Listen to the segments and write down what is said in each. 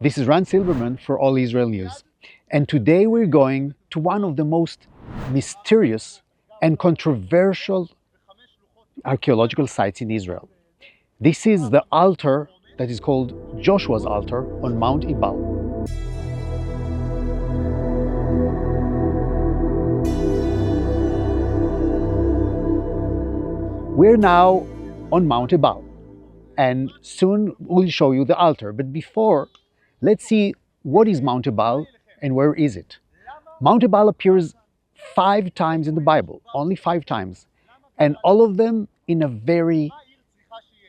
This is Ran Silverman for All Israel News. And today we're going to one of the most mysterious and controversial archaeological sites in Israel. This is the altar that is called Joshua's altar on Mount Ebal. We're now on Mount Ebal, and soon we'll show you the altar. But before, let's see what is Mount Ebal and where is it. Mount Ebal appears 5 times in the Bible, only 5 times, and all of them in a very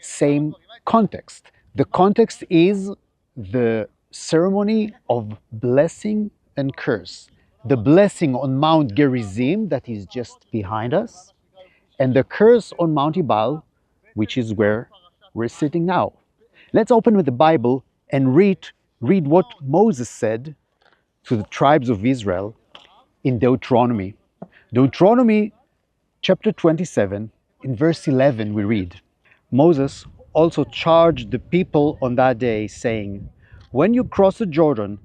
same context. The context is the ceremony of blessing and curse. The blessing on Mount Gerizim, that is just behind us, and the curse on Mount Ebal, which is where we're sitting now. Let's open with the Bible and read what Moses said to the tribes of Israel in Deuteronomy. Deuteronomy chapter 27, in verse 11 we read, Moses also charged the people on that day, saying, when you cross the Jordan,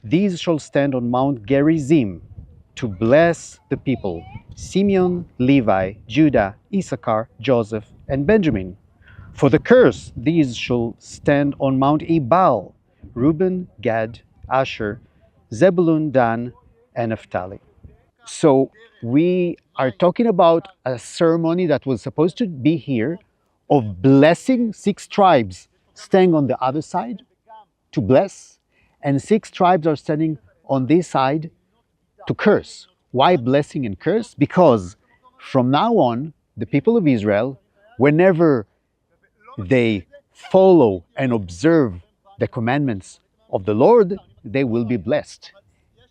these shall stand on Mount Gerizim to bless the people, Simeon, Levi, Judah, Issachar, Joseph, and Benjamin. For the curse, these shall stand on Mount Ebal, Reuben, Gad, Asher, Zebulun, Dan, and Naphtali. So we are talking about a ceremony that was supposed to be here of blessing 6 tribes staying on the other side to bless, and 6 tribes are standing on this side to curse. Why blessing and curse? Because from now on, the people of Israel, whenever they follow and observe the commandments of the Lord, they will be blessed.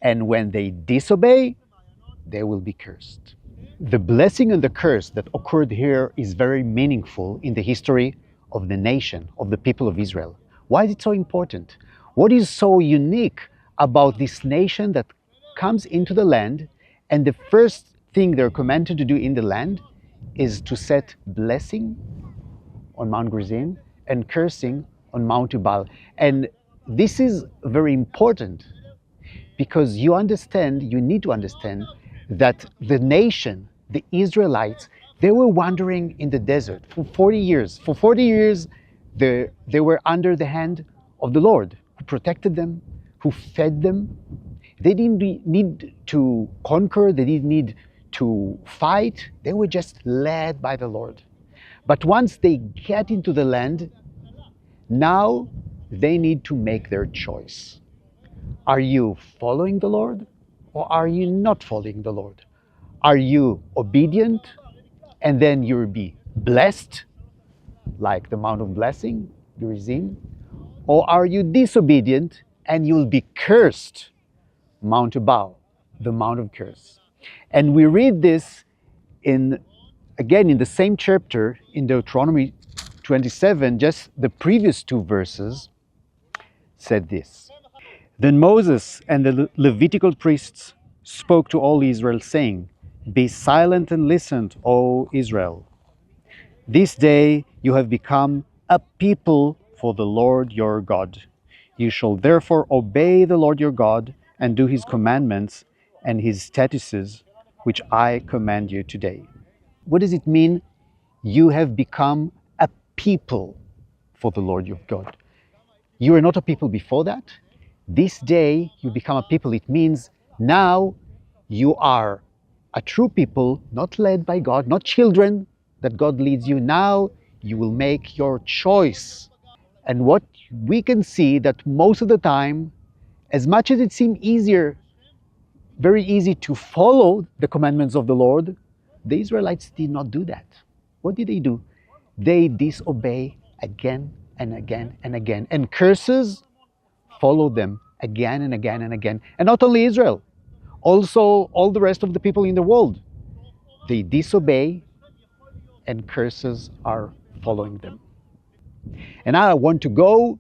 And when they disobey, they will be cursed. The blessing and the curse that occurred here is very meaningful in the history of the nation, of the people of Israel. Why is it so important? What is so unique about this nation that comes into the land, and the first thing they're commanded to do in the land is to set blessing on Mount Gerizim and cursing on Mount Ebal. And this is very important because you need to understand that the nation, the Israelites, they were wandering in the desert for 40 years. For 40 years, they were under the hand of the Lord, who protected them, who fed them. They didn't need to conquer, they didn't need to fight. They were just led by the Lord. But once they get into the land, now they need to make their choice. Are you following the Lord, or are you not following the Lord? Are you obedient and then you'll be blessed, like the Mount of Blessing, Gerizim? Or are you disobedient and you'll be cursed, Mount Ebal, the Mount of Curse? And we read this again in the same chapter in Deuteronomy 27, just the previous 2 verses said this. Then Moses and the Levitical priests spoke to all Israel, saying, be silent and listen, O Israel. This day you have become a people for the Lord your God. You shall therefore obey the Lord your God and do his commandments and his statutes, which I command you today. What does it mean? You have become a people for the Lord your God. You were not a people before that. This day you become a people. It means now you are a true people, not led by God, not children that God leads you. Now you will make your choice. And what we can see that most of the time, as much as it seemed very easy to follow the commandments of the Lord, the Israelites did not do that. What did they do? They disobey again and again and again. And curses follow them again and again and again. And not only Israel, also all the rest of the people in the world. They disobey and curses are following them. And now I want to go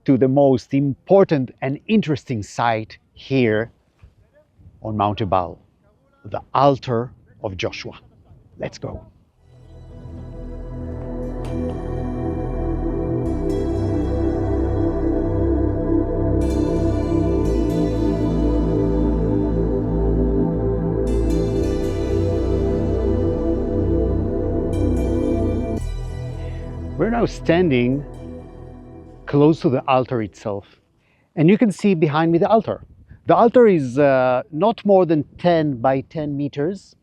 to the most important and interesting site here on Mount Ebal, the altar of Joshua. Let's go. We're now standing close to the altar itself. And you can see behind me the altar. The altar is not more than 10 by 10 meters,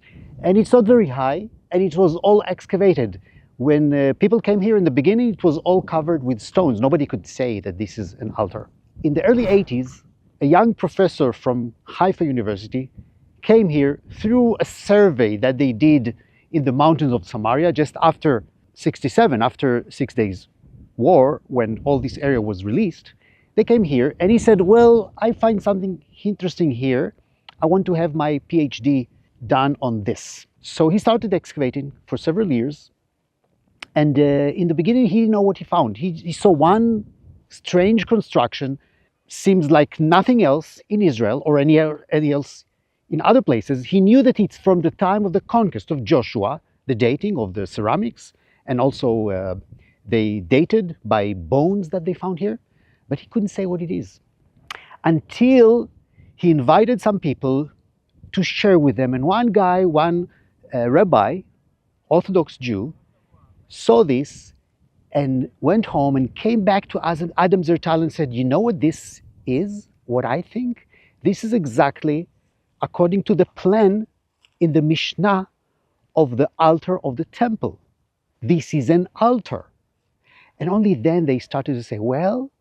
and it's not very high, and it was all excavated. When people came here in the beginning, it was all covered with stones. Nobody could say that this is an altar. In the early 80s, a young professor from Haifa University came here through a survey that they did in the mountains of Samaria just after 67, after 6 days war, when all this area was released. They came here and he said, well, I find something interesting here. I want to have my PhD done on this. So he started excavating for several years. And in the beginning, he didn't know what he found. He saw one strange construction, seems like nothing else in Israel or any else in other places. He knew that it's from the time of the conquest of Joshua, the dating of the ceramics, and also they dated by bones that they found here, but he couldn't say what it is until he invited some people to share with them. And one guy, one rabbi, Orthodox Jew, saw this and went home and came back to Adam Zertal and said, you know what this is, what I think? This is exactly according to the plan in the Mishnah of the altar of the temple. This is an altar. And only then they started to say, well,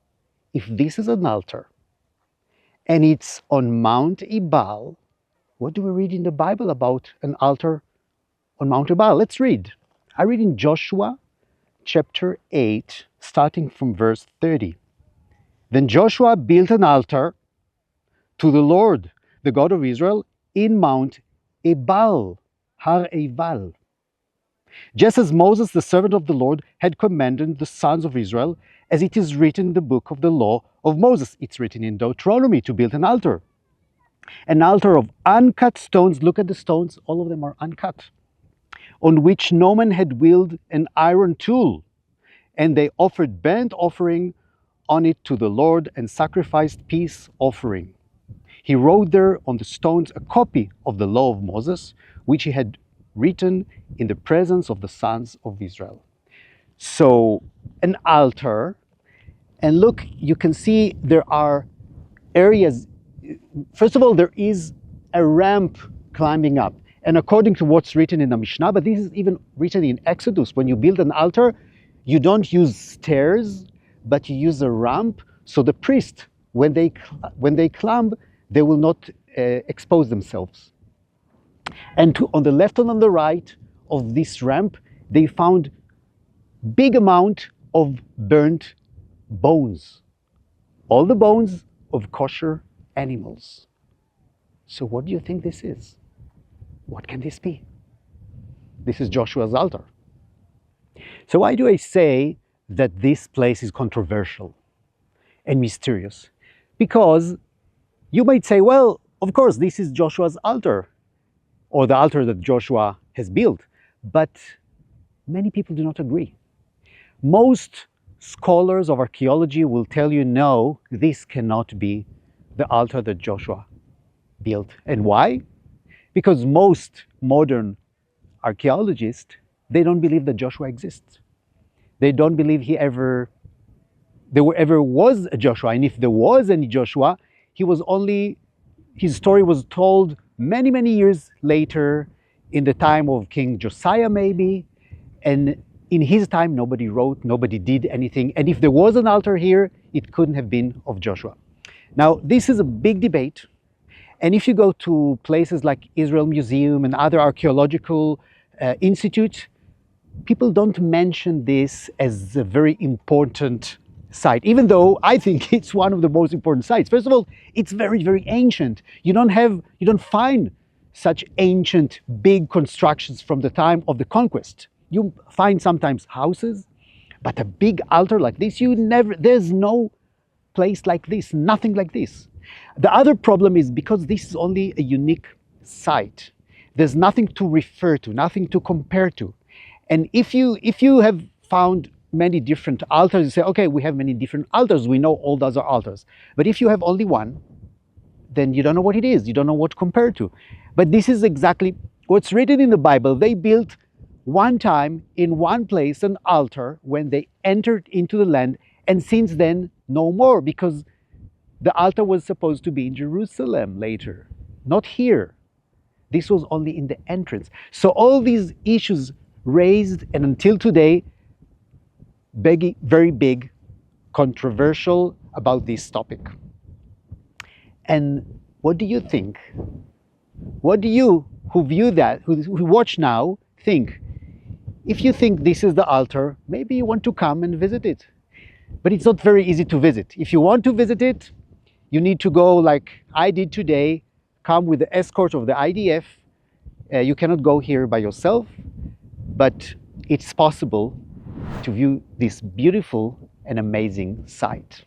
if this is an altar and it's on Mount Ebal, what do we read in the Bible about an altar on Mount Ebal? Let's read. I read in Joshua chapter 8, starting from verse 30. Then Joshua built an altar to the Lord, the God of Israel, in Mount Ebal, Har Ebal, just as Moses, the servant of the Lord, had commanded the sons of Israel, as it is written in the book of the law of Moses. It's written in Deuteronomy to build an altar of uncut stones. Look at the stones, all of them are uncut, on which no man had wielded an iron tool. And they offered burnt offering on it to the Lord and sacrificed peace offering. He wrote there on the stones a copy of the law of Moses, which he had written in the presence of the sons of Israel. So an altar, and look, you can see there are areas. First of all, there is a ramp climbing up. And according to what's written in the Mishnah, but this is even written in Exodus, when you build an altar, you don't use stairs, but you use a ramp. So the priest, when they climb, they will not expose themselves. And on the left and on the right of this ramp, they found big amount of burnt bones. All the bones of kosher animals. So what do you think this is? What can this be? This is Joshua's altar. So why do I say that this place is controversial and mysterious? Because you might say, well, of course, this is Joshua's altar, or the altar that Joshua has built. But many people do not agree. Most scholars of archaeology will tell you, no, this cannot be the altar that Joshua built. And why? Because most modern archaeologists, they don't believe that Joshua exists. They don't believe there ever was a Joshua. And if there was any Joshua, his story was told many, many years later, in the time of King Josiah maybe, and in his time nobody wrote, nobody did anything, and if there was an altar here, it couldn't have been of Joshua. Now, this is a big debate, and if you go to places like Israel Museum and other archaeological institutes, people don't mention this as a very important site, even though I think it's one of the most important sites. First of all, it's very, very ancient. You don't find such ancient big constructions from the time of the conquest. You find sometimes houses, but a big altar like this, there's no place like this, nothing like this. The other problem is because this is only a unique site, there's nothing to refer to, nothing to compare to. And if you have found many different altars, you say, okay, we have many different altars, we know all those are altars. But if you have only one, then you don't know what it is, you don't know what to compare to. But this is exactly what's written in the Bible. They built one time in one place an altar when they entered into the land, and since then no more, because the altar was supposed to be in Jerusalem later, not here. This was only in the entrance. So all these issues raised, and until today, very big, controversial about this topic. And what do you think? What do you, who view that, who watch now, think? If you think this is the altar, maybe you want to come and visit it. But it's not very easy to visit. If you want to visit it, you need to go like I did today, come with the escort of the IDF. You cannot go here by yourself, but it's possible to view this beautiful and amazing site.